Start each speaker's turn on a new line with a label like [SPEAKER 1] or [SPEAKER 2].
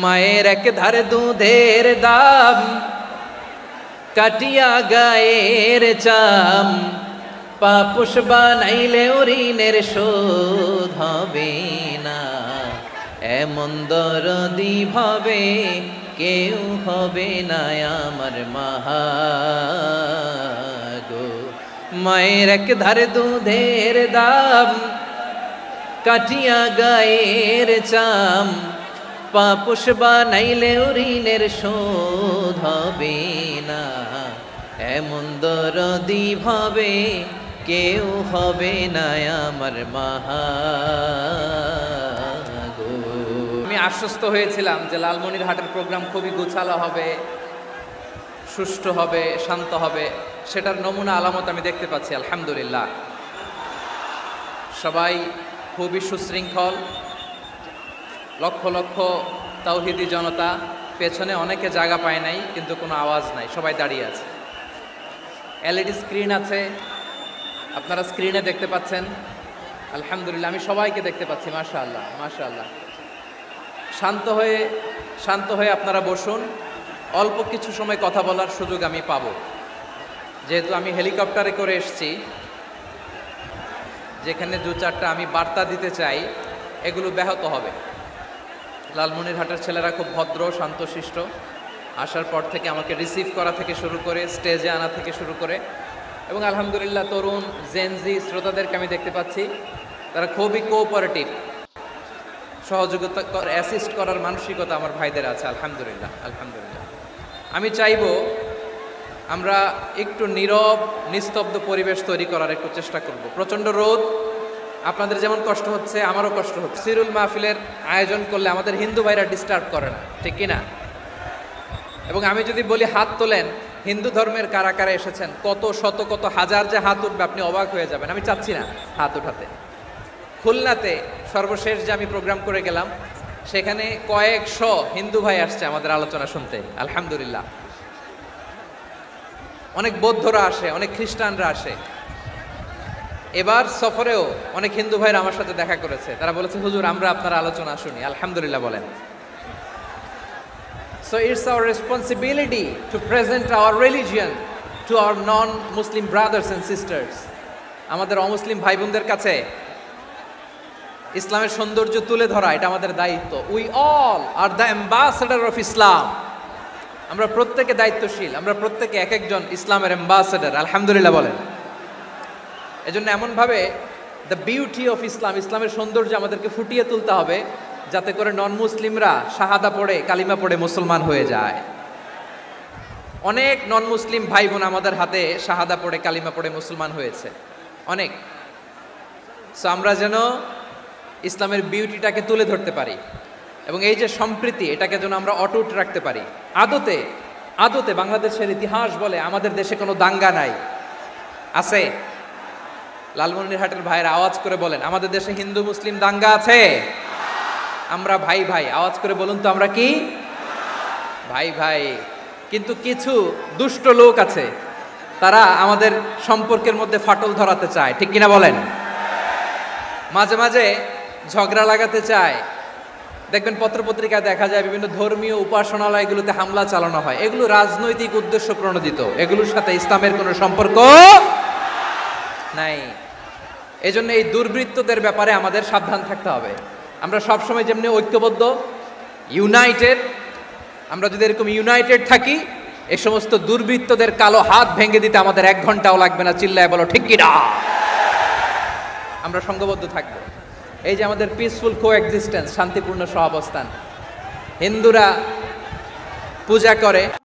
[SPEAKER 1] মায়ের এক ধারে দুধের দাম, কাটিয়া গায়ের চাম, পাপুষ বানাইলে ঋণের শোধ হবে না। এমন দরদি ভাবে কেউ হবে না আমার মাহা গো। মায়ের এক ধারে দুধের দাম, কাটিয়া গায়ের চাম, পাপুষ বানাইলে ঋণের শোধ হবে না। এমন দরদি ভাবে কেউ হবে না আমার মাহা গো। আমি আশ্বস্ত হয়েছিলাম যে লালমনিরহাটের প্রোগ্রাম খুবই গোছালো হবে, সুষ্ঠু হবে, শান্ত হবে। সেটার নমুনা আলামত আমি দেখতে পাচ্ছি আলহামদুলিল্লাহ। সবাই খুবই সুশৃঙ্খল, লক্ষ লক্ষ তাওহীদি জনতা, পেছনে অনেকে জায়গা পায় নাই কিন্তু কোনো আওয়াজ নাই, সবাই দাঁড়িয়ে আছে। এলইডি স্ক্রিন আছে, আপনারা স্ক্রিনে দেখতে পাচ্ছেন আলহামদুলিল্লাহ। আমি সবাইকে দেখতে পাচ্ছি, মাশাআল্লাহ মাশাআল্লাহ। শান্ত হয়ে আপনারা বসুন, অল্প কিছু সময় কথা বলার সুযোগ আমি পাবো। যেহেতু আমি হেলিকপ্টারে করে এসেছি, যেখানে দু চারটা আমি বার্তা দিতে চাই, এগুলো ব্যাহত হবে। লালমনিরহাটের ছেলেরা খুব ভদ্র শান্তশিষ্ট। আসার পর থেকে আমাকে রিসিভ করা থেকে শুরু করে স্টেজে আনা থেকে শুরু করে, এবং আলহামদুলিল্লাহ তরুণ জেনজি শ্রোতাদেরকে আমি দেখতে পাচ্ছি, তারা খুবই কোঅপারেটিভ, সহযোগিতা অ্যাসিস্ট করার মানসিকতা আমার ভাইদের আছে আলহামদুলিল্লাহ আলহামদুলিল্লাহ। আমি চাইবো আমরা একটু নীরব নিস্তব্ধ পরিবেশ তৈরি করার একটু চেষ্টা করব। প্রচণ্ড রোদ, আপনাদের যেমন কষ্ট হচ্ছে আমারও কষ্ট হচ্ছে। সিরুল মাহফিলের আয়োজন করলে আমাদের হিন্দু ভাইরা ডিস্টার্ব করে না, ঠিক কিনা? এবং আমি যদি বলি হাত তোলেন, হিন্দু ধর্মের কারা কারা এসেছেন, কত শত কত হাজার যে হাত উঠবে, আপনি অবাক হয়ে যাবেন। আমি চাচ্ছি না হাত উঠাতে। খুলনাতে সর্বশেষ যে আমি প্রোগ্রাম করে গেলাম, সেখানে কয়েকশো হিন্দু ভাই আসছে আমাদের আলোচনা শুনতে আলহামদুলিল্লাহ। অনেক বৌদ্ধরা আসে, অনেক খ্রিস্টানরা আসে। এবার সফরেও অনেক হিন্দু ভাইরা আমার সাথে দেখা করেছে, তারা বলেছে হুজুর আমরা আপনার আলোচনা শুনি, আলহামদুলিল্লাহ বলেন। So it's our responsibility to present our religion to our non-Muslim brothers and sisters. আমাদের অমুসলিম ভাই বোনদের কাছে ইসলামের সৌন্দর্য তুলে ধরা এটা আমাদের দায়িত্ব। We all are the ambassador of Islam. আমরা প্রত্যেকে দায়িত্বশীল, আমরা প্রত্যেকে এক একজন ইসলামের অ্যাম্বাসেডর, আলহামদুলিল্লাহ বলেন। এজন্য এমনভাবে দ্য বিউটি অফ ইসলাম, ইসলামের সৌন্দর্য আমাদেরকে ফুটিয়ে তুলতে হবে, যাতে করে নন মুসলিমরা শাহাদা পড়ে কালিমা পড়ে মুসলমান হয়ে যায়। অনেক নন মুসলিম ভাই বোন আমাদের হাতে শাহাদা পড়ে কালিমা পড়ে মুসলমান হয়েছে অনেক। সো আমরা যেন ইসলামের বিউটিটাকে তুলে ধরতে পারি, এবং এই যে সম্প্রীতি, এটাকে যেন আমরা অটুট রাখতে পারি। আদতে বাংলাদেশের ইতিহাস বলে আমাদের দেশে কোনো দাঙ্গা নাই, আছে? লালমনিরহাটের ভাইয়ের আওয়াজ করে বলেন, আমাদের দেশে হিন্দু মুসলিম দাঙ্গা আছে? আমরা ভাই ভাই, আওয়াজ করে বলুন তো, আমরা কি ভাই ভাই? কিন্তু কিছু দুষ্ট লোক আছে, তারা আমাদের সম্পর্কের মধ্যে ফাটল ধরাতে চায়, ঠিক কিনা বলেন? মাঝে মাঝে ঝগড়া লাগাতে চায়। দেখবেন পত্রপত্রিকায় দেখা যায় বিভিন্ন ধর্মীয় উপাসনালয়গুলোতে হামলা চালানো হয়। এগুলো রাজনৈতিক উদ্দেশ্য প্রণোদিত, এগুলোর সাথে ইসলামের কোনো সম্পর্ক নাই। এজন্য এই দুর্বৃত্তদের ব্যাপারে আমাদের সাবধান থাকতে হবে। আমরা সবসময় যেমনি ঐক্যবদ্ধ, ইউনাইটেড, আমরা যদি এরকম ইউনাইটেড থাকি, এই সমস্ত দুর্বৃত্তদের কালো হাত ভেঙে দিতে আমাদের 1 ঘন্টাও লাগবে না। চিল্লায় বলো ঠিক কিনা? আমরা সংঘবদ্ধ থাকবো। এই যে আমাদের পিসফুল কোএক্সিস্টেন্স, শান্তিপূর্ণ সহাবস্থান, হিন্দুরা পূজা করে,